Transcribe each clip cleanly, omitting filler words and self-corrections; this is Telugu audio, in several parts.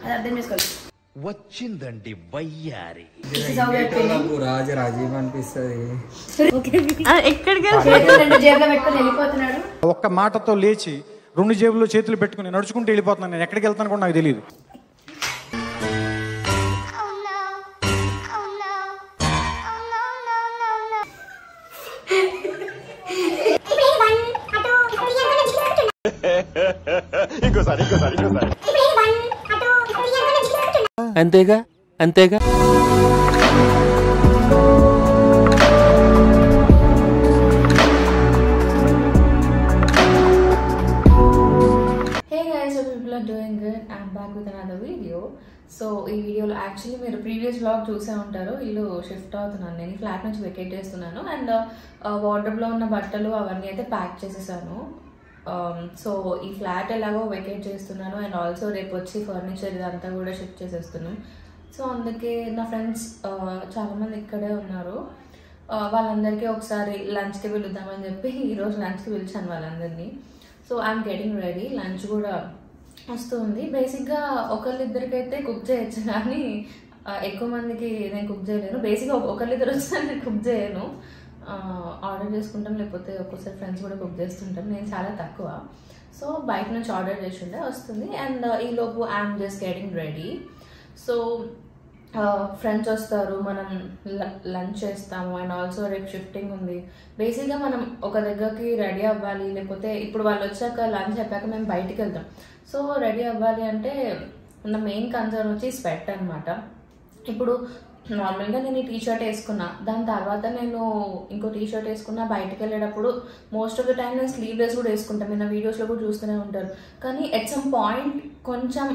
అది అర్థం చేసుకోవాలి. వచ్చిందండి వయ్యారి రాజీవ్ అనిపిస్తుంది. జేబులో పెట్టుకుని వెళ్ళిపోతున్నాడు. ఒక్క మాటతో లేచి 2 జేబుల్లో చేతులు పెట్టుకుని నడుచుకుంటూ వెళ్ళిపోతున్నాను. నేను ఎక్కడికి వెళ్తాను కూడా నాకు తెలియదు. అంతేగా అంతేగా. సో ఈ వీడియోలో యాక్చువల్లీ మీరు ప్రీవియస్ వ్లాగ్ చూసే ఉంటారు. ఇల్లు షిఫ్ట్ అవుతున్నాను, నేను ఫ్లాట్ నుంచి వెకేట్ చేస్తున్నాను. అండ్ వార్డ్రోబ్లో ఉన్న బట్టలు అవన్నీ అయితే ప్యాక్ చేసేసాను. సో ఈ ఫ్లాట్ ఎలాగో వెకేట్ చేస్తున్నాను అండ్ ఆల్సో రేపు వచ్చి ఫర్నిచర్ ఇదంతా కూడా షిఫ్ట్ చేసేస్తున్నాను. సో అందుకే నా ఫ్రెండ్స్ చాలామంది ఇక్కడే ఉన్నారు. వాళ్ళందరికీ ఒకసారి లంచ్కి పిలుద్దామని చెప్పి ఈరోజు లంచ్కి పిలిచాను వాళ్ళందరినీ. So I'm getting ready. Lunch కూడా వస్తుంది. బేసిక్గా ఒకళ్ళిద్దరికైతే కుక్ చేయొచ్చు కానీ ఎక్కువ మందికి నేను కుక్ చేయలేను. బేసిక్గా ఒకళ్ళిద్దరు వచ్చినా నేను కుక్ చేయను, ఆర్డర్ చేసుకుంటాం, లేకపోతే ఒక్కోసారి ఫ్రెండ్స్ కూడా కుక్ చేస్తుంటాం. నేను చాలా తక్కువ. సో బయట నుంచి ఆర్డర్ చేసిండే వస్తుంది. అండ్ ఈలోపు I'm just getting ready. So friends వస్తారు, మనం లంచ్ చేస్తాము అండ్ ఆల్సో రేపు షిఫ్టింగ్ ఉంది. బేసిక్గా మనం ఒక దగ్గరికి రెడీ అవ్వాలి, లేకపోతే ఇప్పుడు వాళ్ళు వచ్చాక లంచ్ అయిపోయాక మేము బయటికి వెళ్తాం. సో రెడీ అవ్వాలి అంటే నా మెయిన్ కన్సర్న్ వచ్చి స్వెట్ అనమాట. ఇప్పుడు నార్మల్గా నేను ఈ టీషర్ట్ వేసుకున్నా, దాని తర్వాత నేను ఇంకో టీషర్ట్ వేసుకున్నా, బయటకు వెళ్ళేటప్పుడు మోస్ట్ ఆఫ్ ద టైం నేను స్లీవ్లెస్ కూడా వేసుకుంటాను. మీరు నా వీడియోస్లో కూడా చూస్తూనే ఉంటారు. కానీ ఎట్ సమ్ పాయింట్ కొంచెం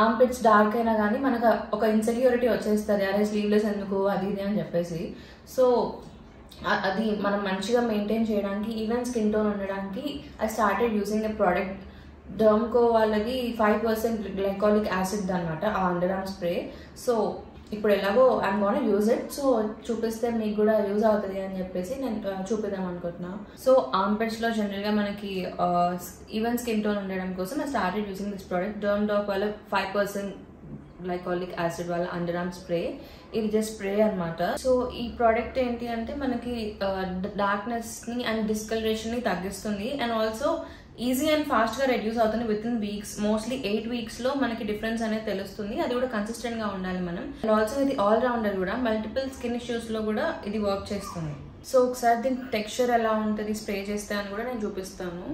ఆర్మ్పిట్స్ డార్క్ అయినా కానీ మనకు ఒక ఇన్సెక్యూరిటీ వచ్చేస్తుంది, అరే స్లీవ్లెస్ ఎందుకు అది ఇది అని చెప్పేసి. సో అది మనం మంచిగా మెయింటైన్ చేయడానికి, ఈవెన్ స్కిన్ టోన్ ఉండడానికి I started using a product. డర్మ్కో వాళ్ళది 5% గ్లైకాలిక్ యాసిడ్ అనమాట ఆ అండర్ ఆర్మ్ స్ప్రే. సో ఇప్పుడు ఎలాగో I'm gonna use it. So చూపిస్తే మీకు కూడా యూజ్ అవుతుంది అని చెప్పేసి నేను చూపిద్దాం అనుకుంటున్నా. సో ఆర్మ్పిట్స్లో జనరల్గా మనకి ఈవెన్ స్కిన్ టోన్ ఉండడం కోసం I started using this product. Derm వాళ్ళ 5% గ్లైకాలిక్ యాసిడ్ వాళ్ళ అండర్ ఆర్మ్ స్ప్రే. ఇది జస్ట్ స్ప్రే అనమాట. సో ఈ ప్రోడక్ట్ ఏంటి అంటే మనకి డార్క్నెస్ని అండ్ డిస్కలరేషన్ని తగ్గిస్తుంది అండ్ ఆల్సో ఈజీ అండ్ ఫాస్ట్గా రెడ్యూస్ అవుతుంది విత్ ఇన్ వీక్స్. మోస్ట్లీ 8 వీక్స్లో మనకి డిఫరెన్స్ అనేది తెలుస్తుంది. అది కూడా కన్సిస్టెంట్గా ఉండాలి మనం. అండ్ ఆల్సో ఇది ఆల్ రౌండర్ కూడా, మల్టిపుల్ స్కిన్ ఇష్యూస్లో కూడా ఇది వర్క్ చేస్తుంది. సో ఒకసారి దీని టెక్స్చర్ ఎలా ఉంటుంది స్ప్రే చేస్తే అని కూడా నేను చూపిస్తాను.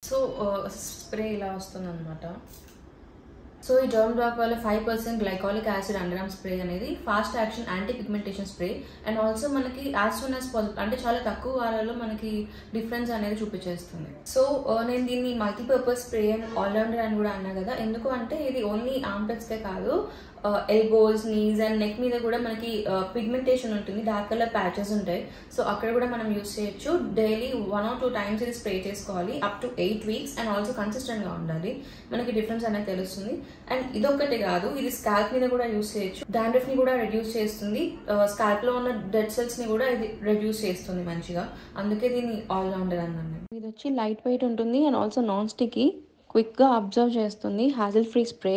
సో స్ప్రే ఇలా వస్తుంది అనమాట. సో ఈ డర్మ్ డాక్ వాళ్ళ 5% glycolic acid under arm spray అనేది fast action anti pigmentation spray and also మనకి యాజ్ సూన్ యాజ్ పాసిబుల్ అంటే చాలా తక్కువ వారాల్లో మనకి డిఫరెన్స్ అనేది చూపించేస్తుంది. సో నేను దీన్ని మల్టీపర్పస్ స్ప్రే అండ్ ఆల్రౌండర్ అని కూడా అన్నా కదా. ఎందుకు అంటే ఇది ఓన్లీ ఆర్మ్పిట్స్కే కాదు, ఎల్బోస్, నీస్ అండ్ నెక్ మీద కూడా మనకి పిగ్మెంటేషన్ ఉంటుంది, డార్క్ కలర్ ప్యాచెస్ ఉంటాయి. సో అక్కడ కూడా మనం యూజ్ చేయొచ్చు. డైలీ 1 or 2 times ఇది స్ప్రే చేసుకోవాలి up to 8 weeks and also కన్సిస్టెంట్గా ఉండాలి, మనకి డిఫరెన్స్ అనేది తెలుస్తుంది. అండ్ ఇదొక్కటే కాదు, ఇది స్కాల్ప్ మీద కూడా యూజ్ చేయొచ్చు. డాండ్రఫ్ ని కూడా రెడ్యూస్ చేస్తుంది, స్కాల్ప్ లో ఉన్న డెడ్ సెల్స్ ని కూడా ఇది రెడ్యూస్ చేస్తుంది మంచిగా. అందుకే దీన్ని ఆల్ రౌండర్ అన్నాను. ఇది వచ్చి లైట్ వెయిట్ ఉంటుంది అండ్ ఆల్సో నాన్ స్టిక్కీ, క్విక్గా అబ్జర్వ్ చేస్తుంది, హ్యాజిల్ ఫ్రీ స్ప్రే.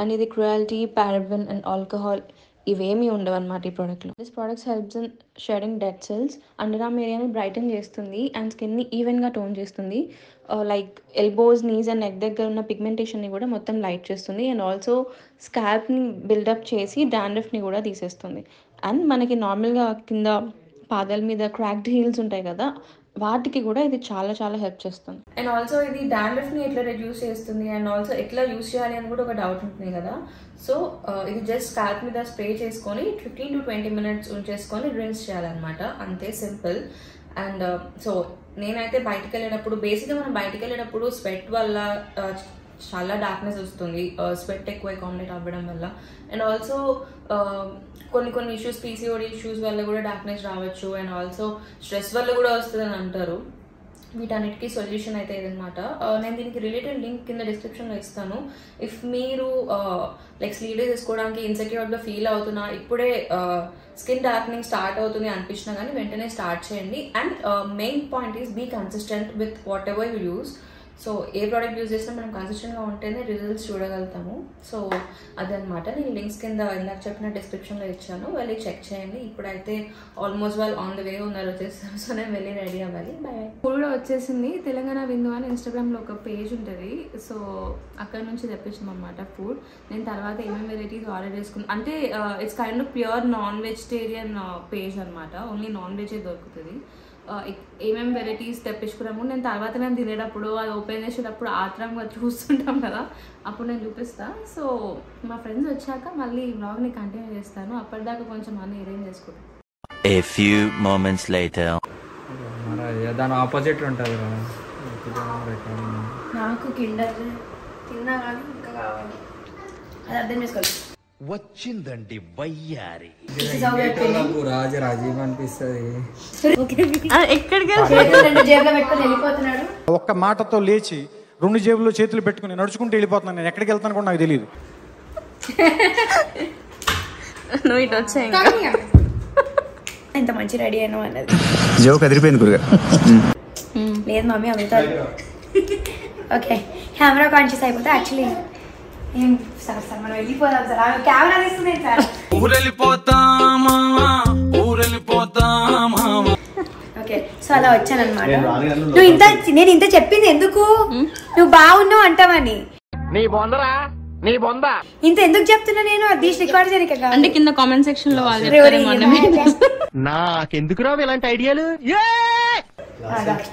అండ్ ఇది క్రుయాలిటీ, పారాబెన్ అండ్ ఆల్కహాల్ ఇవేమీ ఉండవు అనమాట ఈ ప్రోడక్ట్లో. This products helps in shedding dead cells, under arm ఏరియాని బ్రైటన్ చేస్తుంది అండ్ స్కిన్ని ఈవెన్గా టోన్ చేస్తుంది. Like elbows, knees and neck దగ్గర ఉన్న పిగ్మెంటేషన్ని కూడా మొత్తం లైట్ చేస్తుంది అండ్ ఆల్సో స్కాల్ప్ని బిల్డప్ చేసి డాండ్రఫ్ని కూడా తీసేస్తుంది. అండ్ మనకి నార్మల్గా కింద పాదాల మీద క్రాక్డ్ హీల్స్ ఉంటాయి కదా, వాటికి కూడా ఇది చాలా చాలా హెల్ప్ చేస్తుంది. అండ్ ఆల్సో ఇది డాండ్రఫ్ని ఎట్లా రెడ్యూస్ చేస్తుంది అండ్ ఆల్సో ఎట్లా యూస్ చేయాలి అని కూడా ఒక డౌట్ ఉంటుంది కదా. సో ఇది జస్ట్ స్కాల్ప్ మీద స్ప్రే చేసుకొని 15 to 20 minutes ఉంచేసుకొని రిన్స్ చేయాలన్నమాట, అంతే సింపుల్. అండ్ సో నేనైతే బయటకు వెళ్ళేటప్పుడు, బేసిక్గా మనం బయటకు వెళ్ళేటప్పుడు స్వెట్ వల్ల చాలా డార్క్నెస్ వస్తుంది, స్వెట్ ఎక్కువ అకామిడేట్ అవ్వడం వల్ల. అండ్ ఆల్సో కొన్ని ఇష్యూస్, పీసీఓడి ఇష్యూస్ వల్ల కూడా డార్క్నెస్ రావచ్చు అండ్ ఆల్సో స్ట్రెస్ వల్ల కూడా వస్తుంది అని అంటారు. వీటన్నిటికీ సొల్యూషన్ అయితే ఇదనమాట. నేను దీనికి రిలేటెడ్ లింక్ కింద డిస్క్రిప్షన్లో ఇస్తాను. ఇఫ్ మీరు లైక్ స్లీవ్లెస్ వేసుకోవడానికి ఇన్సెక్యూర్గా ఫీల్ అవుతున్నా, ఇప్పుడే స్కిన్ డార్క్నింగ్ స్టార్ట్ అవుతుంది అనిపించినా కానీ వెంటనే స్టార్ట్ చేయండి. And main point is be consistent with what ever you use. So ఏ ప్రోడక్ట్ యూజ్ చేసినా మనం కన్సిస్టెంట్గా ఉంటేనే రిజల్ట్స్ చూడగలుగుతాము. సో అదనమాట. నేను లింక్స్ కింద ఇందాక చెప్పిన డిస్క్రిప్షన్లో ఇచ్చాను, వెళ్ళి చెక్ చేయండి. ఇప్పుడైతే ఆల్మోస్ట్ వాళ్ళు ఆన్ ద వే ఉన్నారు, వచ్చేస్తారు. సో నేను వెళ్ళి రెడీ అవ్వాలి. బాయ్. కూడా వచ్చేసింది. తెలంగాణ విందు అని ఇన్స్టాగ్రామ్లో ఒక పేజ్ ఉంటుంది. సో అక్కడ నుంచి తెప్పించాం అనమాట ఫుడ్. నేను తర్వాత ఏమేమి వెరైటీస్ ఆర్డర్ చేసుకున్నాను అంటే it's kind of pure non vegetarian page అనమాట. ఓన్లీ నాన్ వెజే దొరుకుతుంది. ఏమేమి వెరైటీస్ తెప్పించుకున్నాము నేను తర్వాత నేను తినేటప్పుడు అది ఓపెన్ చేసేటప్పుడు ఆత్రంగా చూస్తుంటాం కదా, అప్పుడు నేను చూపిస్తాను. సో మా ఫ్రెండ్స్ వచ్చాక మళ్ళీ వ్లాగ్ని కంటిన్యూ చేస్తాను. అప్పటిదాకా కొంచెం అన్నీ అరేంజ్ చేసుకుంటాను. A few moments later. దాని ఆపోజిట్ ఉంటుంది కదా. నాకు కిండర్ తిన్నా కానీ ఇంకా కావాలి, అది అర్థం చేసుకోవాలి. వచ్చిందండి వయ్యారి. రాజు రాజీవ్ అనిపిస్తుంది. ఎక్కడికి రెండు జేబులో పెట్టుకొని వెళ్ళిపోతున్నాడు. ఒక్క మాటతో లేచి 2 జేబుల్లో చేతులు పెట్టుకుని నడుచుకుంటూ వెళ్ళిపోతున్నాను. నేను ఎక్కడికి వెళ్తాను కూడా నాకు తెలియదు. నువ్వు ఇటు వచ్చాయి ఇంత మంచి రెడీ అయినా అన్నది జోక్ అదిరిపోయింది గురుగా. లేదు మమ్మీ అవుతాడు. ఓకే కెమెరా కాన్షియస్ అయిపోతే యాక్చువల్లీ ఏం సార్ మనం వెళ్ళిపోదాం సార్. ఆమె కెమెరా తీసుకున్నాను సార్. ఓకే సో అలా వచ్చానమాట. నేను ఇంత చెప్పింది ఎందుకు, నువ్వు బాగున్నావు అంటావని. ఇంత ఎందుకు చెప్తున్నా నేను, అది రికార్డ్ చేయడానికి అంటే కింద కామెంట్ సెక్షన్ లో నాకెందుకు రావు ఇలాంటి ఐడియాలు.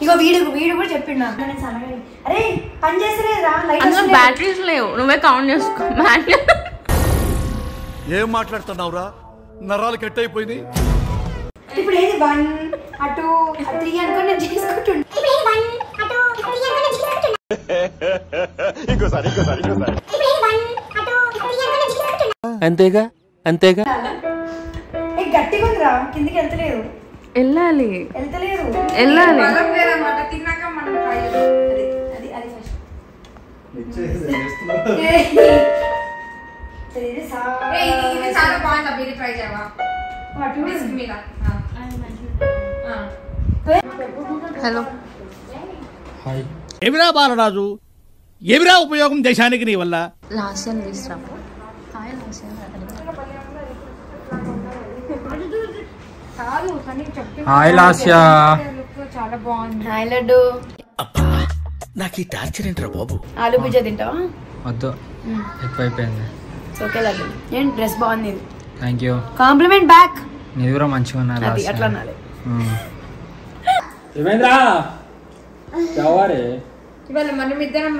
ఇగో వీడు కూడా చెప్పిండు. అరే పని చేసలేదురా, బ్యాటరీస్ లేవు, నువ్వే కౌంట్ చేసుకో. ఏం మాట్లాడుతున్నావురా, నరాలు కట్ అయిపోయింది. ఇప్పుడు ఏది 1 అటు 3 అనుకుని నేను చేసుకుంటున్నా. అంతేగా అంతేగా. గట్టిగా ఉందిరా, కిందికి వెళ్తలేదు. వెళ్ళాలి వెళ్తలేదు. హలో ఎవిరా బాలరాజు, ఎవిరా ఉపయోగం దేశానికి నీ వల్ల. లాస్యం తీసుకురాము. హాయ్ లాస్యా. చాలా బాగుంది. హాయ్ లడ్డు. నాకు ఈ టార్చర్ ఏంట్రా బాబు. ఆలు పిజ్జా తింటావా? వద్దు, ఎక్కువైపోయింది. ఓకే లడ్డు, నేను డ్రెస్ బాగుంది. Thank you. Compliment back. నీది కూడా మంచిగా ఉన్నారు. అట్లా అనాలి. ఏమైందిరా ఇవాళ మనం ఇద్దరం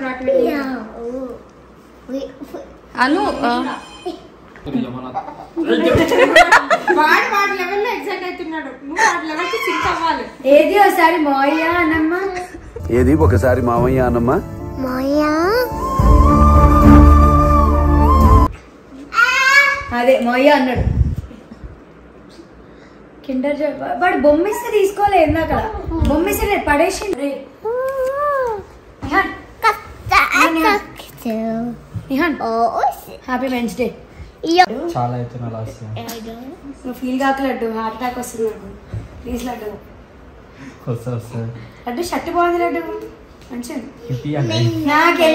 అను ఏది ఒకసారి మోయ్యా అనమ్మా, ఏది ఒకసారి మామయ్య అన్నమ్మా. అదే మోయ్యా అన్నాడు. కిండర్ జాయ్ వాడు బొమ్మిస్తే తీసుకోలేదు. నాకు బొమ్మిస్తే పడేసి. Happy men's day. చాలా అవుతున్నా లాస్యా. నువ్వు ఫీల్ కాక లడ్డు, హార్ట్ అటాక్ వస్తుంది నాకు. ప్లీజ్ లడ్డు. వస్తుంది లడ్డు షర్ట్ బాగుంది లడ్డు, మంచిగా. నాకేం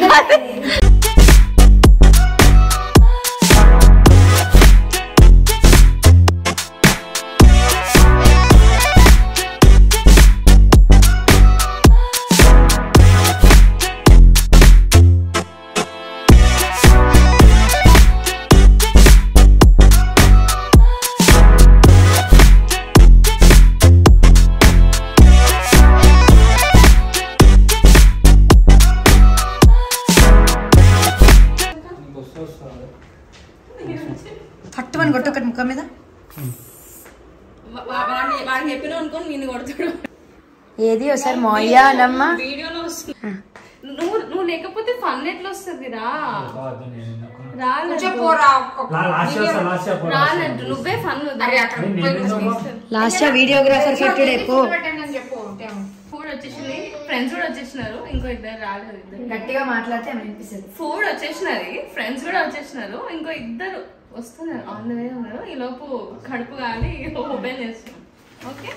పట్టుమని కొట్టు ఒకటి ముఖం మీద. చెప్పిన అనుకోని నేను కొడతాడు. ఏది ఒకసారి మోయ్యా అనమ్మా. వీడియోలో వస్తుంది. నువ్వు లేకపోతే ఫన్ ఎట్లా వస్తుంది రా. రాలంటు నువ్వే ఫన్. లాస్ట్ వీడియోగ్రాఫర్ పెట్టుడే పో. వచ్చేసింది, ఫ్రెండ్స్ కూడా వచ్చేసినారు, ఇంకో ఇద్దరు రాలేదు. గట్టిగా మాట్లాడితే అనిపిస్తుంది. ఫుడ్ వచ్చేసినది, ఫ్రెండ్స్ కూడా వచ్చేసినారు, ఇంకో ఇద్దరు వస్తున్నారు, ఆన్ ద వే ఉన్నారు. ఈ లోపు కడుపు కానీ ఓపెన్ చేస్తున్నాం. ఓకే,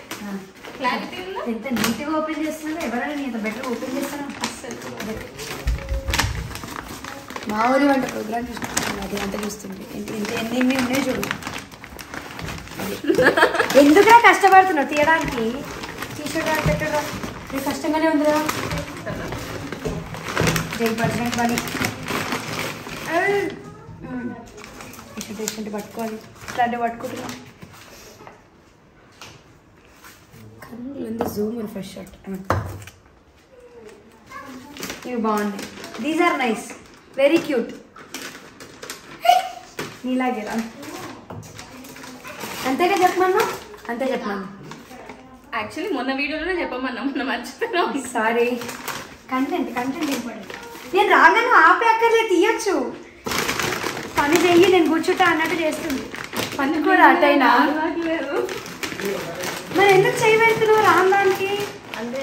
క్లారిటీ ఉందా? ఎంత నీట్గా ఓపెన్ చేస్తున్నారో, ఎవరైనా నేను బెటర్ ఓపెన్ చేస్తాను. మా ఊరి వంట ప్రోగ్రామ్ చూస్తున్నాను, అది వంట చూస్తుంది. ఎన్ని ఉన్నాయి చూడు. ఎందుకురా కష్టపడుతున్నావు తీయడానికి, తీసుకోవడానికి పెట్టడం నీకు కష్టంగానే ఉందిరా. జై పని ఇటువంటి పట్టుకోవాలి, ఇట్లాంటి పట్టుకుంటున్నాం. కన్నులు జూమ్ ఫ్రెష్ షర్ట్ ఇవి బాగున్నాయి. These are nice, very cute. నీలాగేరా అంతేగా చెప్పమన్నా, అంతే చెప్పమన్నా. యాక్చువల్లీ మొన్న వీడియోలోనే చెప్పమన్నా, మొన్న మర్చిపోయినా. Sorry, content important. నేను రాగానే ఆపే అక్కర్లే, తీయచ్చు. పని చెయ్యి, నేను కూర్చుంటా అన్నట్టు చేస్తుంది. పని కూడా అటైనా లేదు, మరి ఎందుకు చేయి పెడుతున్నావు రామదానికి? అంటే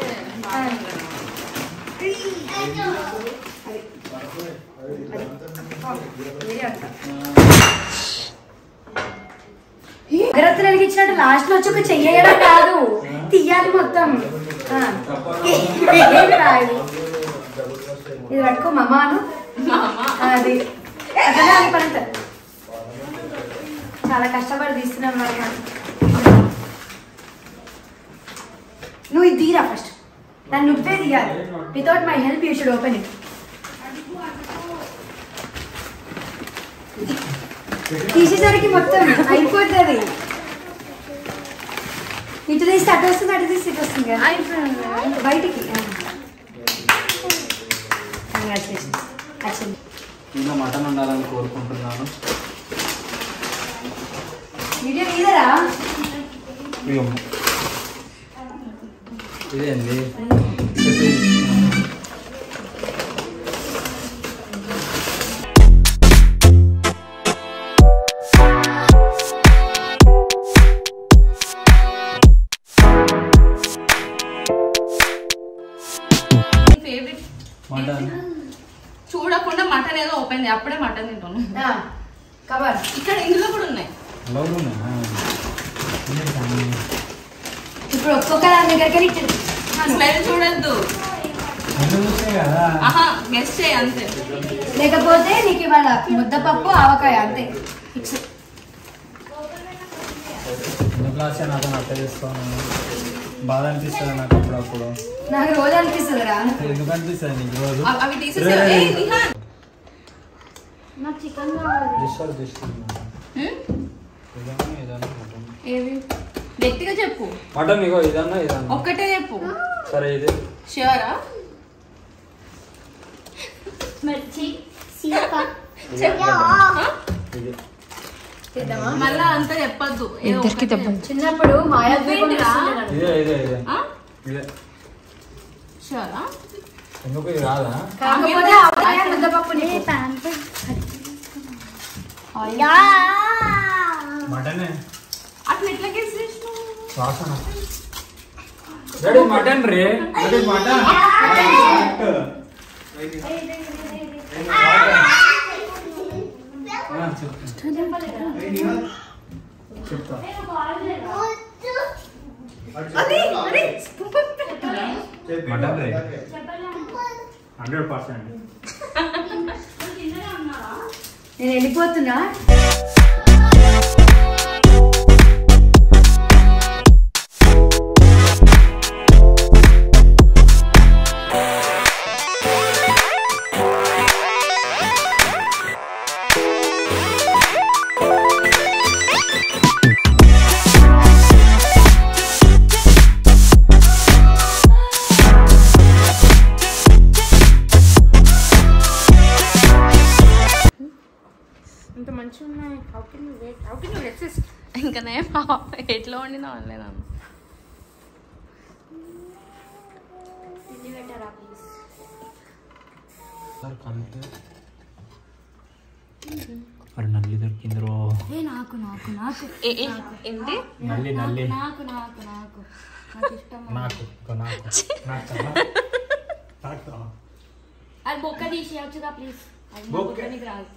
అగరత్తులు వెలిగించినట్టు లాస్ట్ లో వచ్చి ఒక చెయ్యడం కాదు, తీయాలి మొత్తం. ఇది పట్టుకో మమ్మాను, అది అట్లనే అని పని. చాలా కష్టపడి తీస్తున్నాం మరి. నువ్వు ఇది తీరా ఫస్ట్, దాన్ని నువ్వే తీయాలి. Without my help you should open it. తీసేసరికి మొత్తం అయిపోతుంది. ఇటు తీస్తే అటు వస్తుంది, అటు తీస్తే ఇటు వస్తుంది కదా బయటికి. కంగ్రాచులేషన్స్. ఇంకా మటన్ ఉండాలని కోరుకుంటున్నాను. వీడియో తీదరా? ఇదేంది? చూడకుండా మటన్ ఏదో ఓపెన్ చేయి, అప్పుడే మటన్ తింటాను. కవర్ ఇక్కడ ఇందులో కూడా ఉన్నాయి. ఇప్పుడు ఒక్కొక్క దాని దగ్గరికి స్మెల్ చూడద్దు, ఆహా గెస్ చేయి అంతే. లేకపోతే నీకు ఇవాళ ముద్దపప్పు ఆవకాయ అంతే. నాతో అట్ట చేసుకోను, బాధ అనిపిస్తుంది నాకు అప్పుడప్పుడు. నాకు రోజు అనిపిస్తుందిరా. ఎందుకు అనిపిస్తుంది నీకు రోజు? అవి తీసేసారు. నాకు చికెన్ కావాలి. ఏవి గట్టిగా చెప్పు. మటన్ ఇగో ఇదన్నా ఇదన్నా ఒక్కటే చెప్పు. సరే ఇది ష్యూరా? మళ్ళా అంతా చెప్పద్దు. చిన్నప్పుడు మాయా ష్యూరా? ఎందుకు ఇది రాదా? కాకపోతే ఆవకాయ ముద్దపప్పు నీకు. మటనే అట్లా ఎట్లా గెస్ చేసినావు? వాసన రెడీ మటన్ రే, రెడీ మటన్. చెప్తా మటన్ రే 100%. నేను వెళ్ళిపోతున్నా. ఇంత మంచిగా ఉన్నాయి. How can you resist? ఇంకా నేను ఎట్లా వండినా అనలేదు అన్న. మరి నల్లి దొరికింది రో. నాకు నాకు నాకు ఏంటి నల్లి నల్లి నాకు నాకు నాకు నాకు ఇష్టం. నాకు అది బొక్క తీసేయచ్చుగా ప్లీజ్. అది బొక్కనికి రాదు.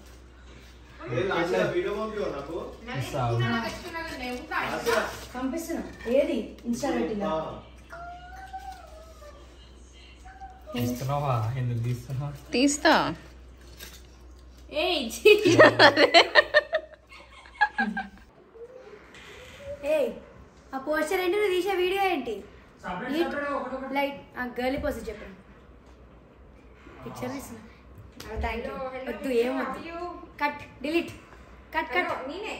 పంపిస్తున్నా. ఏది ఇన్స్టా పెట్టిందా? తీస్తున్నావా? ఎందుకు తీస్తున్నావా? తీస్తా. ఆ పోస్టర్ ఏంటి? నువ్వు తీసే వీడియో ఏంటి? లైట్ గర్లీ పోస్ట్ చెప్పండి. పిక్చర్ తీస్తున్నా. Thank you. వద్దు ఏమొద్దు. Cut delete cut cut. నేనే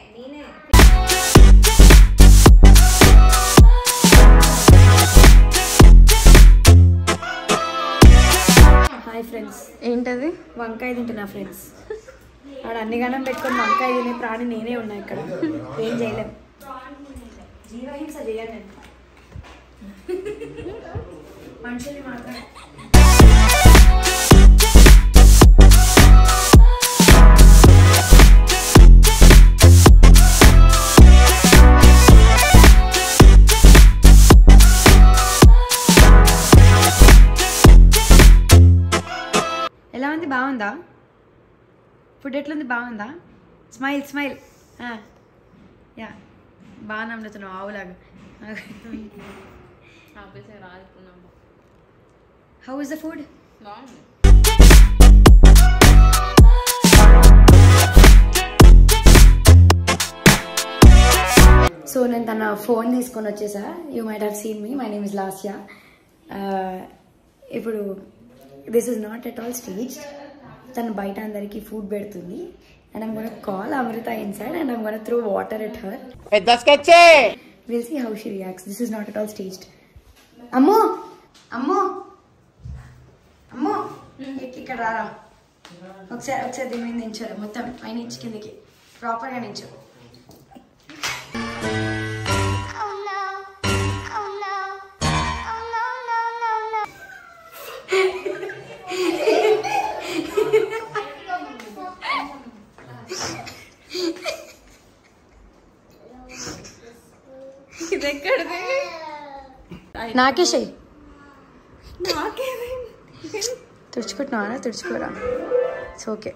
హాయ్ ఫ్రెండ్స్. ఏంటది? వంకాయ తింటున్నా ఫ్రెండ్స్. ఆడ అన్ని గణం పెట్టుకొని వంకాయ తినే ప్రాణి నేనే ఉన్నా ఇక్కడ. ఏం చేయలేం. జీవహింస చేయాలి నేను. మనుషుల్ని మాత్రం. ఎలా ఉంది? బాగుందా? ఫుడ్ ఎట్లుంది? బాగుందా? Smile smile. యా బాగా నమ్ముతున్నావు ఆవులాగా. How is the food? So నేను తన ఫోన్ తీసుకొని వచ్చేసా. You might have seen me. My name is Lasya. ఇప్పుడు this is not at all staged. తను బయట అందరికి ఫుడ్ పెడుతుంది. And I'm going to call Amrita inside and I'm going to throw water at her. We'll see how she reacts. This is not at all staged. Ammo! Ammo! Ammo! ఇక్కడ రారా. ఒకసారి దీని మీద నించోరు. మొత్తం పైన నుంచి కిందకి ప్రాపర్గా నించో. నాకేష్ తుడుచుకుంటున్నావా? తుడుచుకోరా. It's okay.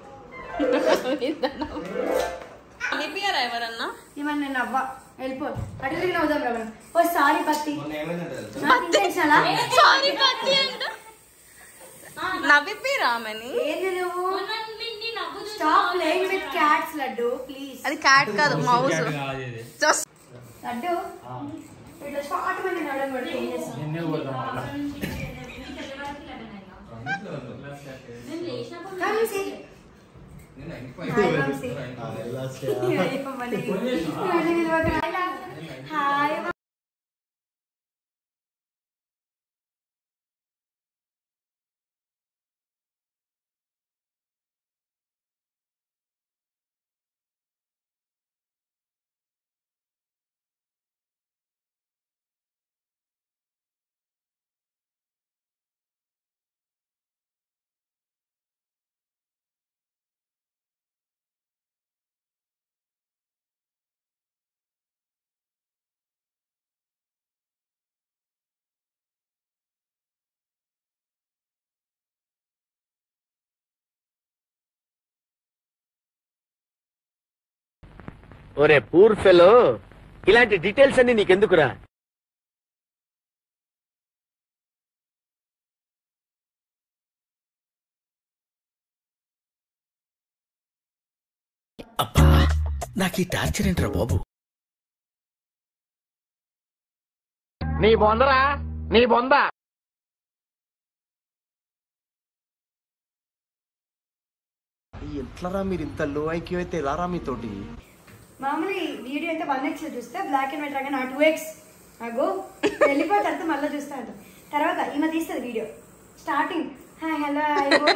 ఎవరన్నా ఏమన్నా నేను అవ్వ వెళ్ళిపో. అడిగి నవ్వుదాం రా. ఓ సారీ పత్తి. నవ్విపి రామని. ఏంది నువ్వు? Stop playing with cats laddu please. అది క్యాట్ కాదు, మౌస్. లడ్డు ఇట్లా షార్ట్ మంది నడడం కూడా ఏం చేస్తాం? హాయ్. ఒరే పూర్ ఫెలో, ఇలాంటి డీటెయిల్స్ అన్ని నీకెందుకురా? అబ్బా నాకు ఈ టార్చర్ ఏంట్రా బాబు. నీ బొందరా, నీ బొంద. ఎట్లరా మీరు ఇంత లో ఐక్యూ అయితే ఎలారా మీతోటి? మామూలు వీడియో అయితే 1x చూస్తే బ్లాక్ అండ్ వైట్ రాగా నా 2x అగో వెళ్ళిపోయి తర్వాత మళ్ళీ చూస్తా. తర్వాత ఈమె తీస్తుంది వీడియో స్టార్టింగ్. హలో